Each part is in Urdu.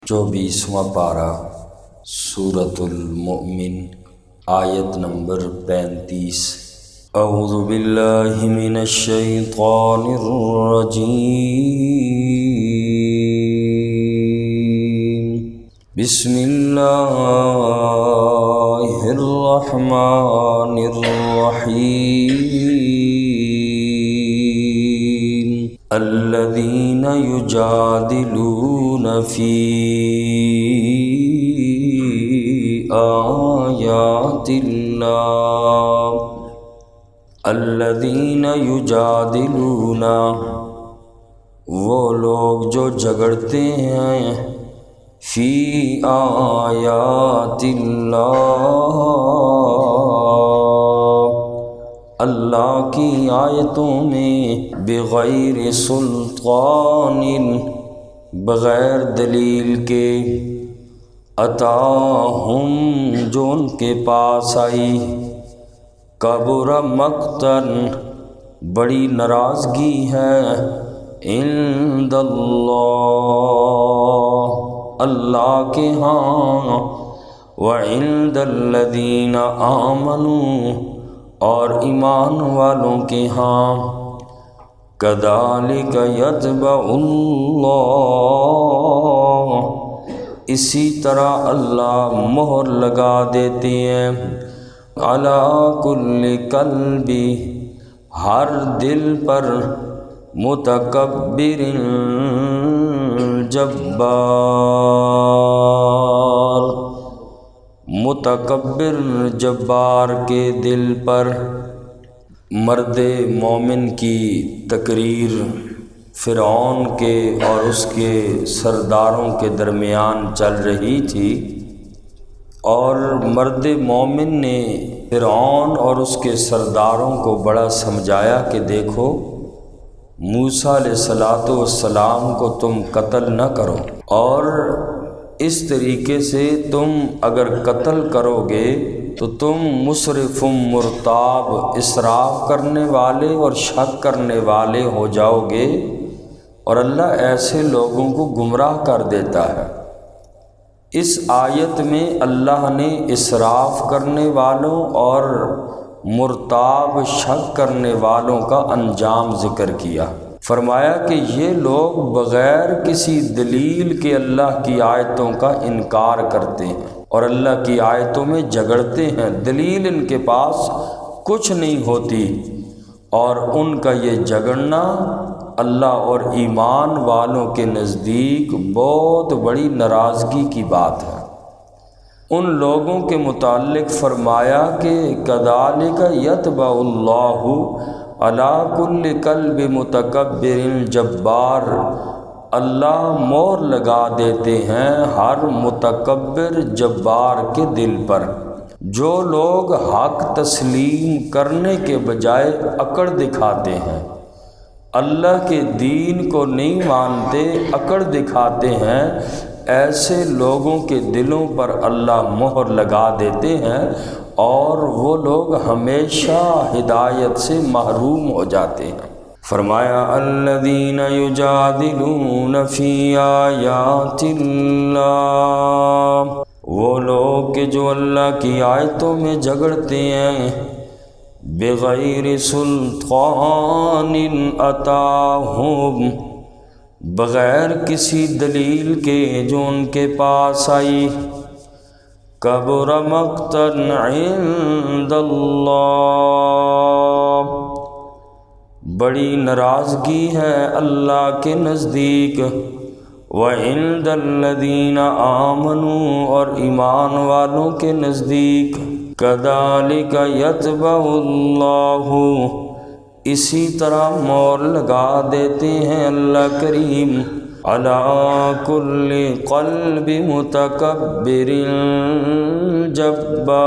24واں پارہ سورۃ المؤمن آیت نمبر 35۔ اعوذ باللہ من الشیطان الرجیم، بسم اللہ الرحمن الرحیم، الذین یجادلون فی آیات اللہ، الذین یجادلون، وہ لوگ جو جھگڑتے ہیں، فی آیات اللہ، اللہ کی آیتوں میں، بغیر سلطان، بغیر دلیل کے، اتاہم، جو ان کے پاس آئی، کبر مقتن، بڑی ناراضگی ہے، عند اللہ، اللہ کے ہاں، وعند الذین آمنوا، اور ایمان والوں کے ہاں، کذالک یطبع اللہ، اسی طرح اللہ مہر لگا دیتے ہیں، علی کل قلب، ہر دل پر، متکبر، جبار، متکبر جبار کے دل پر۔ مرد مومن کی تقریر فرعون کے اور اس کے سرداروں کے درمیان چل رہی تھی، اور مرد مومن نے فرعون اور اس کے سرداروں کو بڑا سمجھایا کہ دیکھو، موسیٰ علیہ السلام کو تم قتل نہ کرو، اور اس طریقے سے تم اگر قتل کرو گے تو تم مسرف مرتاب، اسراف کرنے والے اور شک کرنے والے ہو جاؤ گے، اور اللہ ایسے لوگوں کو گمراہ کر دیتا ہے۔ اس آیت میں اللہ نے اسراف کرنے والوں اور مرتاب شک کرنے والوں کا انجام ذکر کیا۔ فرمایا کہ یہ لوگ بغیر کسی دلیل کے اللہ کی آیتوں کا انکار کرتے ہیں اور اللہ کی آیتوں میں جھگڑتے ہیں، دلیل ان کے پاس کچھ نہیں ہوتی، اور ان کا یہ جھگڑنا اللہ اور ایمان والوں کے نزدیک بہت بڑی ناراضگی کی بات ہے۔ ان لوگوں کے متعلق فرمایا کہ کذالک یطبع اللہ علی کل قلب متکبر جبار، اللہ مہر لگا دیتے ہیں ہر متکبر جبار کے دل پر۔ جو لوگ حق تسلیم کرنے کے بجائے اکڑ دکھاتے ہیں، اللہ کے دین کو نہیں مانتے، اکڑ دکھاتے ہیں، ایسے لوگوں کے دلوں پر اللہ مہر لگا دیتے ہیں، اور وہ لوگ ہمیشہ ہدایت سے محروم ہو جاتے ہیں۔ فرمایا الذین یجادلون فی آیات اللہ، وہ لوگ کہ جو اللہ کی آیتوں میں جھگڑتے ہیں، بغیر سلطان اتاہم، بغیر کسی دلیل کے جو ان کے پاس آئی، کبر مقتن عند اللہ، بڑی ناراضگی ہے اللہ کے نزدیک، وعند الذین آمنوا، اور ایمان والوں کے نزدیک، کذالک یطبع اللہ، اسی طرح مہر لگا دیتے ہیں اللہ کریم، علی کل قلب متکبر جبار،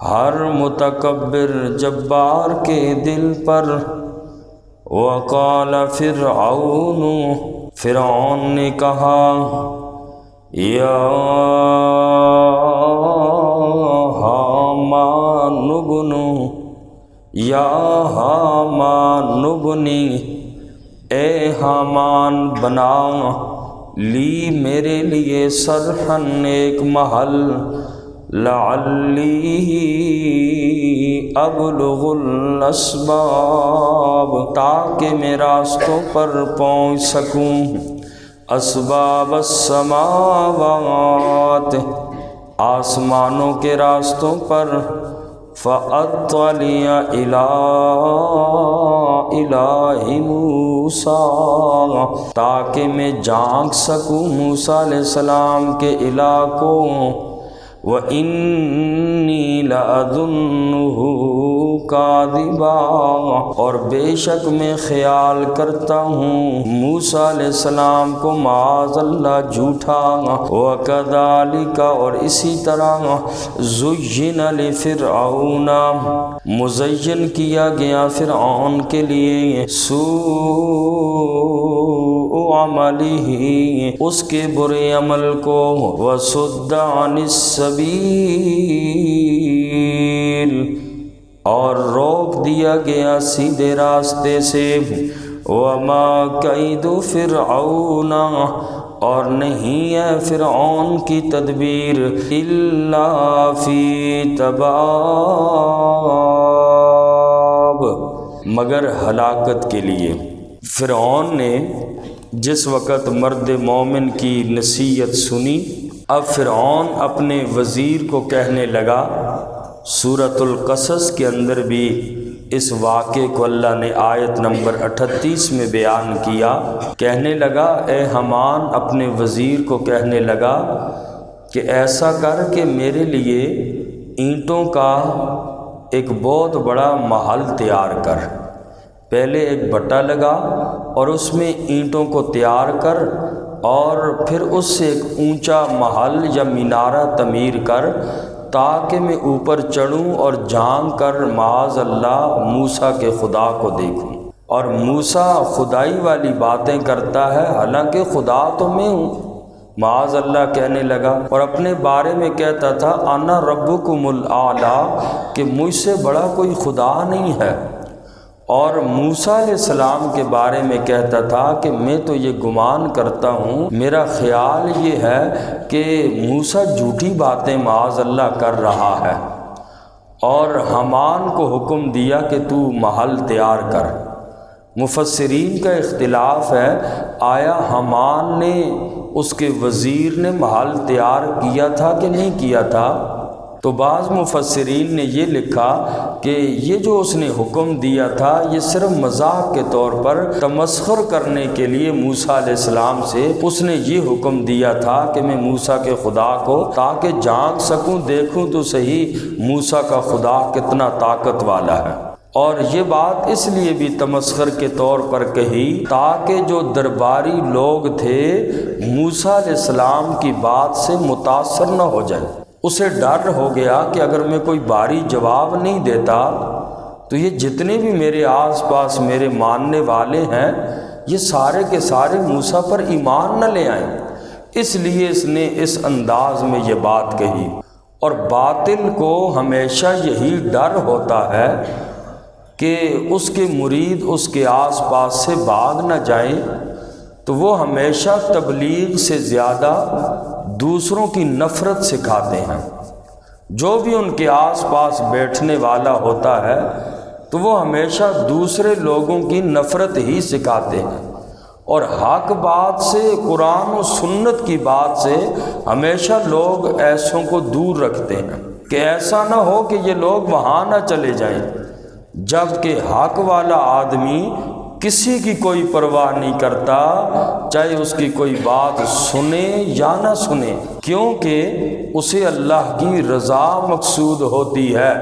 ہر متکبر جبار کے دل پر۔ وقال فرعون، فرعون نے کہا، یا حامان ابن، یا حامان ابنی، اے حامان بنا لی میرے لیے صرحن ایک محل، لعلی ابلغ الاسباب، تاکہ میں راستوں پر پہنچ سکوں، اسباب السماوات، آسمانوں کے راستوں پر، فَأَطَّلِعَ إِلَىٰ إِلَٰهِ مُوسَىٰ، تاکہ میں جھانک سکوں موسیٰ علیہ السلام کے الہ کو، وَإِنِّي لَأَظُنُّهُ كَاذِبًا، اور بے شک میں خیال کرتا ہوں موسیٰ علیہ السلام کو معاذ اللہ جھوٹا، وَكَذَلِكَ، اور اسی طرح، زُيِّنَ لِفِرْعَوْنَ، مزین کیا گیا فرعون کے لیے، سوء عملہ، اس کے برے عمل کو، وَصُدَّ عَنِ السَّبِيلِ، اور روک دیا گیا سیدھے راستے سے، وَمَا كَيْدُ فِرْعَوْنَ، اور نہیں ہے فرعون کی تدبیر، إِلَّا فِي تَبَابٍ، مگر ہلاکت کے لیے۔ فرعون نے جس وقت مرد مومن کی نصیحت سنی، اب فرعون اپنے وزیر کو کہنے لگا، سورۃ القصص کے اندر بھی اس واقعے کو اللہ نے آیت نمبر 38 میں بیان کیا، کہنے لگا، اے حامان اپنے وزیر کو کہنے لگا کہ ایسا کر کہ میرے لیے اینٹوں کا ایک بہت بڑا محل تیار کر، پہلے ایک بٹا لگا اور اس میں اینٹوں کو تیار کر، اور پھر اس سے ایک اونچا محل یا مینارہ تعمیر کر، تاکہ میں اوپر چڑھوں اور جھانک کر معاذ اللہ موسیٰ کے خدا کو دیکھوں۔ اور موسیٰ خدائی والی باتیں کرتا ہے، حالانکہ خدا تو میں ہوں، معاذ اللہ کہنے لگا، اور اپنے بارے میں کہتا تھا، انا ربکم الاعلی، کہ مجھ سے بڑا کوئی خدا نہیں ہے۔ اور موسیٰ علیہ السلام کے بارے میں کہتا تھا کہ میں تو یہ گمان کرتا ہوں، میرا خیال یہ ہے کہ موسیٰ جھوٹی باتیں معاذ اللہ کر رہا ہے، اور حامان کو حکم دیا کہ تو محل تیار کر۔ مفسرین کا اختلاف ہے، آیا حامان نے، اس کے وزیر نے محل تیار کیا تھا کہ نہیں کیا تھا؟ تو بعض مفسرین نے یہ لکھا کہ یہ جو اس نے حکم دیا تھا، یہ صرف مذاق کے طور پر تمسخر کرنے کے لیے موسیٰ علیہ السلام سے اس نے یہ حکم دیا تھا کہ میں موسیٰ کے خدا کو تاکہ جھانک سکوں، دیکھوں تو صحیح موسیٰ کا خدا کتنا طاقت والا ہے۔ اور یہ بات اس لیے بھی تمسخر کے طور پر کہی تاکہ جو درباری لوگ تھے موسیٰ علیہ السلام کی بات سے متاثر نہ ہو جائیں۔ اسے ڈر ہو گیا کہ اگر میں کوئی باری جواب نہیں دیتا تو یہ جتنے بھی میرے آس پاس میرے ماننے والے ہیں، یہ سارے کے سارے موسیٰ پر ایمان نہ لے آئیں، اس لیے اس نے اس انداز میں یہ بات کہی۔ اور باطل کو ہمیشہ یہی ڈر ہوتا ہے کہ اس کے مرید اس کے آس پاس سے بھاگ نہ جائیں، تو وہ ہمیشہ تبلیغ سے زیادہ دوسروں کی نفرت سکھاتے ہیں۔ جو بھی ان کے آس پاس بیٹھنے والا ہوتا ہے تو وہ ہمیشہ دوسرے لوگوں کی نفرت ہی سکھاتے ہیں، اور حق بات سے، قرآن و سنت کی بات سے ہمیشہ لوگ ایسوں کو دور رکھتے ہیں کہ ایسا نہ ہو کہ یہ لوگ وہاں نہ چلے جائیں، جبکہ حق والا آدمی کسی کی کوئی پرواہ نہیں کرتا، چاہے اس کی کوئی بات سنے یا نہ سنے، کیونکہ اسے اللہ کی رضا مقصود ہوتی ہے۔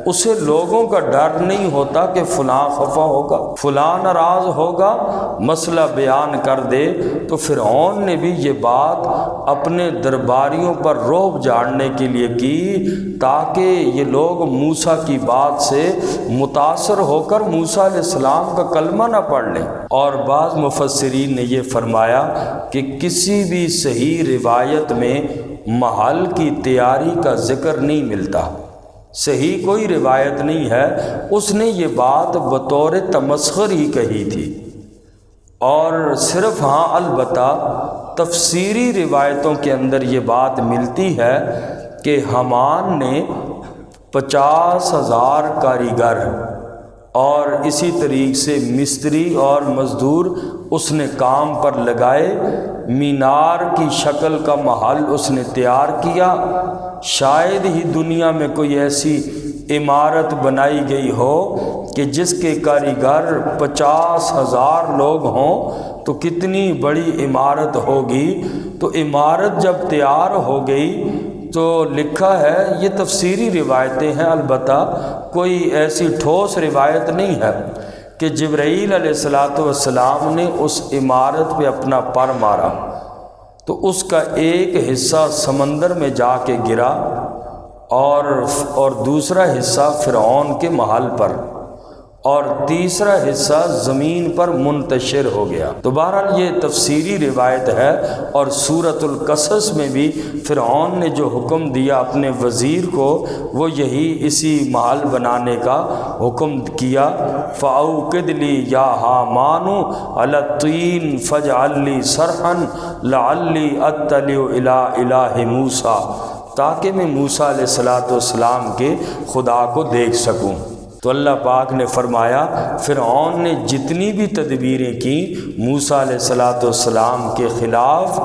اسے لوگوں کا ڈر نہیں ہوتا کہ فلاں خفا ہوگا، فلاں ناراض ہوگا، مسئلہ بیان کر دے۔ تو فرعون نے بھی یہ بات اپنے درباریوں پر رعب جھاڑنے کے لیے کی تاکہ یہ لوگ موسیٰ کی بات سے متاثر ہو کر موسیٰ علیہ السلام کا کلمہ نہ پڑھ لیں۔ اور بعض مفسرین نے یہ فرمایا کہ کسی بھی صحیح روایت میں محل کی تیاری کا ذکر نہیں ملتا، صحیح کوئی روایت نہیں ہے، اس نے یہ بات بطور تمسخر ہی کہی تھی۔ اور صرف ہاں البتہ تفسیری روایتوں کے اندر یہ بات ملتی ہے کہ حامان نے 50,000 کاریگر اور اسی طریق سے مستری اور مزدور اس نے کام پر لگائے، مینار کی شکل کا محل اس نے تیار کیا۔ شاید ہی دنیا میں کوئی ایسی عمارت بنائی گئی ہو کہ جس کے کاریگر 50,000 لوگ ہوں تو کتنی بڑی عمارت ہوگی۔ تو عمارت جب تیار ہو گئی تو لکھا ہے، یہ تفسیری روایتیں ہیں، البتہ کوئی ایسی ٹھوس روایت نہیں ہے کہ جبرائیل علیہ السلام نے اس عمارت پہ اپنا پر مارا تو اس کا ایک حصہ سمندر میں جا کے گرا اور دوسرا حصہ فرعون کے محل پر اور تیسرا حصہ زمین پر منتشر ہو گیا۔ تو بہرحال یہ تفسیری روایت ہے، اور سورۃ القصص میں بھی فرعون نے جو حکم دیا اپنے وزیر کو وہ یہی اسی محل بنانے کا حکم کیا۔ فَأَوْقِدْ لِي يَا هَامَانُ عَلَى الطِّينِ فَاجْعَل لِّي صَرْحًا لَعَلِّي أَطَّلِعُ إِلَىٰ إِلَٰهِ مُوسَىٰ، تاکہ میں موسیٰ علیہ السلام کے خدا کو دیکھ سکوں۔ تو اللہ پاک نے فرمایا فرعون نے جتنی بھی تدبیریں کی موسیٰ علیہ السلام کے خلاف،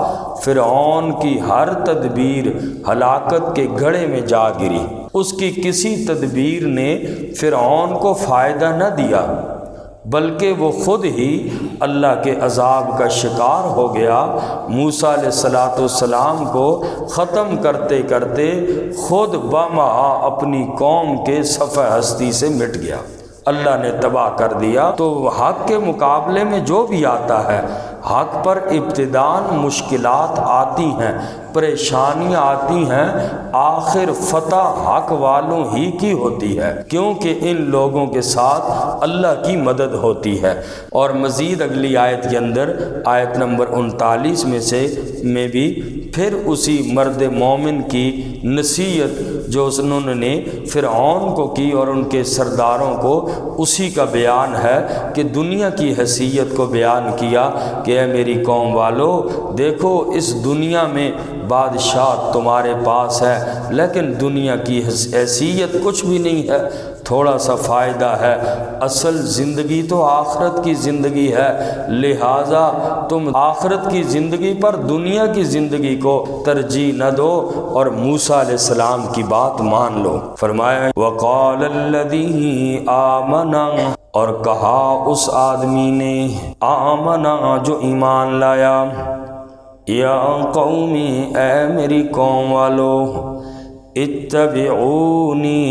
فرعون کی ہر تدبیر ہلاکت کے گڑھے میں جا گری۔ اس کی کسی تدبیر نے فرعون کو فائدہ نہ دیا، بلکہ وہ خود ہی اللہ کے عذاب کا شکار ہو گیا۔ موسیٰ علیہ السلام کو ختم کرتے کرتے خود بمہا اپنی قوم کے صفحہ ہستی سے مٹ گیا، اللہ نے تباہ کر دیا۔ تو حق کے مقابلے میں جو بھی آتا ہے، حق پر ابتداءً مشکلات آتی ہیں، پریشانیاں آتی ہیں، آخر فتح حق والوں ہی کی ہوتی ہے، کیونکہ ان لوگوں کے ساتھ اللہ کی مدد ہوتی ہے۔ اور مزید اگلی آیت کے اندر آیت نمبر 39 میں بھی پھر اسی مرد مومن کی نصیحت جو انہوں نے فرعون کو کی اور ان کے سرداروں کو، اسی کا بیان ہے کہ دنیا کی حیثیت کو بیان کیا کہ اے میری قوم والو، دیکھو اس دنیا میں بادشاہ تمہارے پاس ہے، لیکن دنیا کی حیثیت کچھ بھی نہیں ہے، تھوڑا سا فائدہ ہے۔ اصل زندگی تو آخرت کی زندگی ہے، لہٰذا تم آخرت کی زندگی پر دنیا کی زندگی کو ترجیح نہ دو اور موسیٰ علیہ السلام کی بات مان لو۔ فرمایا وَقَالَ الَّذِي آمَنَ، اور کہا اس آدمی نے آمنا جو ایمان لایا، یا قومی اے میری قوم والو، اتبعونی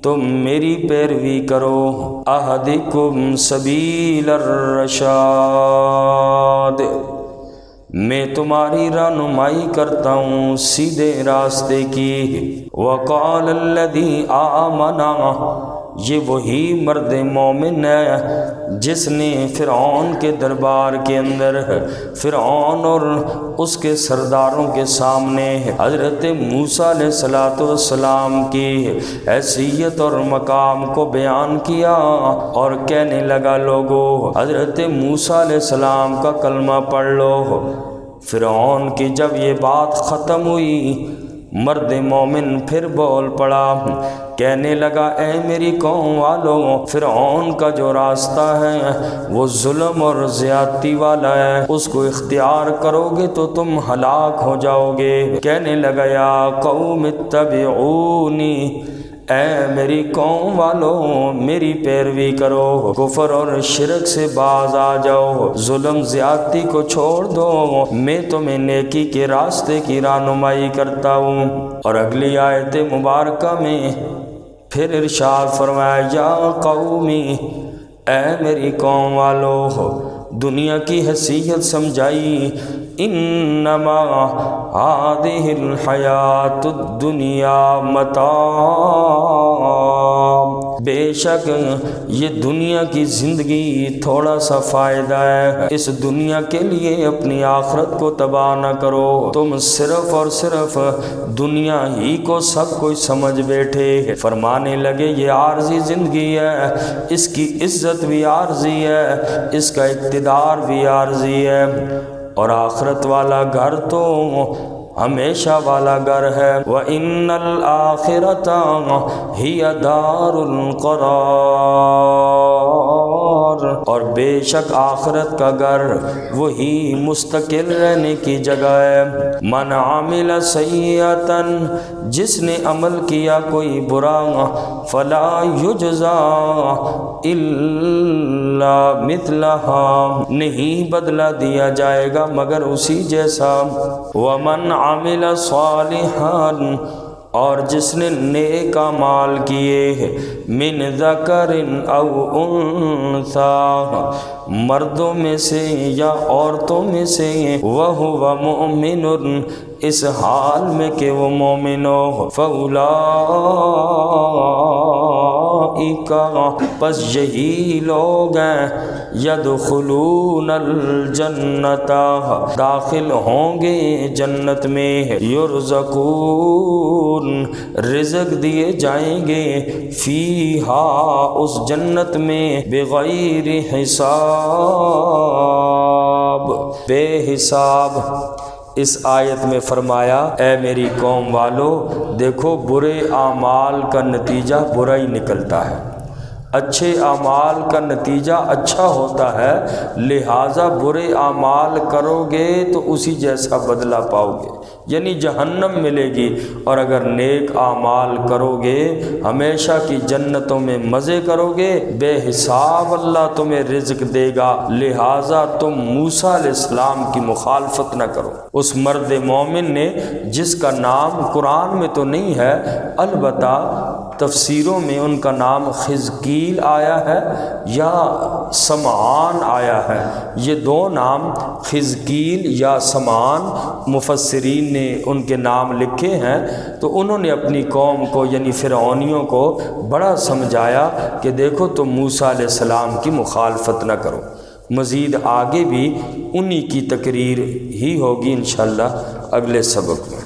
تم میری پیروی کرو، اہدکم سبیل الرشاد میں تمہاری رہنمائی کرتا ہوں سیدھے راستے کی۔ وقال الذی آمنا، یہ وہی مرد مومن ہے جس نے فرعون کے دربار کے اندر فرعون اور اس کے سرداروں کے سامنے حضرت موسیٰ علیہ السلام کی حیثیت اور مقام کو بیان کیا اور کہنے لگا لوگو حضرت موسیٰ علیہ السلام کا کلمہ پڑھ لو۔ فرعون کی جب یہ بات ختم ہوئی، مرد مومن پھر بول پڑا، کہنے لگا اے میری قوم والوں، فرعون کا جو راستہ ہے وہ ظلم اور زیادتی والا ہے، اس کو اختیار کرو گے تو تم ہلاک ہو جاؤ گے۔ کہنے لگا یا قوم اتبعونی، اے میری قوم والوں میری پیروی کرو، کفر اور شرک سے باز آ جاؤ، ظلم زیادتی کو چھوڑ دو، میں تمہیں نیکی کے راستے کی رہنمائی کرتا ہوں۔ اور اگلی آیت مبارکہ میں پھر ارشاد فرمایا یا قومی، اے میری قوم والو، دنیا کی حیثیت سمجھائی، انما هذه الحیات الدنیا متاع، بے شک یہ دنیا کی زندگی تھوڑا سا فائدہ ہے، اس دنیا کے لیے اپنی آخرت کو تباہ نہ کرو۔ تم صرف اور صرف دنیا ہی کو سب کچھ سمجھ بیٹھے۔ فرمانے لگے یہ عارضی زندگی ہے، اس کی عزت بھی عارضی ہے، اس کا اقتدار بھی عارضی ہے، اور آخرت والا گھر تو ہمیشہ والا گھر ہے۔ وَإِنَّ الْآخِرَةَ هِيَ دَارُ الْقَرَارِ، اور بے شک آخرت کا گھر وہی مستقل رہنے کی جگہ ہے۔ مَنْ عَمِلَ سَيِّئَةً، جس نے عمل کیا کوئی برا، فَلَا يُجْزَى إِلَّا مِثْلَهَا، نہیں بدلہ دیا جائے گا مگر اسی جیسا۔ وَمَنْ عَمِلَ صَالِحًا، اور جس نے نیک اعمال کیے، من ذکر او انثی، مردوں میں سے یا عورتوں میں سے، وَهُوَ مُؤْمِنٌ، اس حال میں کہ وہ مومن ہو، فَأُولَٰئِکَ، پس یہی لوگ ہیں، یدخلون الجنت، داخل ہوں گے جنت میں، یرزقون، رزق دیے جائیں گے، فیہا، اس جنت میں، بغیر حساب، بے حساب۔ اس آیت میں فرمایا اے میری قوم والو، دیکھو برے اعمال کا نتیجہ برا ہی نکلتا ہے، اچھے اعمال کا نتیجہ اچھا ہوتا ہے، لہٰذا برے اعمال کرو گے تو اسی جیسا بدلہ پاؤ گے، یعنی جہنم ملے گی، اور اگر نیک اعمال کرو گے ہمیشہ کی جنتوں میں مزے کرو گے، بے حساب اللہ تمہیں رزق دے گا، لہٰذا تم موسیٰ علیہ السلام کی مخالفت نہ کرو۔ اس مرد مومن نے جس کا نام قرآن میں تو نہیں ہے، البتہ تفسیروں میں ان کا نام خزقیل آیا ہے یا سمعان آیا ہے، یہ دو نام خزقیل یا سمعان مفسرین نے ان کے نام لکھے ہیں، تو انہوں نے اپنی قوم کو یعنی فرعونیوں کو بڑا سمجھایا کہ دیکھو تم موسیٰ علیہ السلام کی مخالفت نہ کرو۔ مزید آگے بھی انہی کی تقریر ہی ہوگی انشاءاللہ اگلے سبق میں۔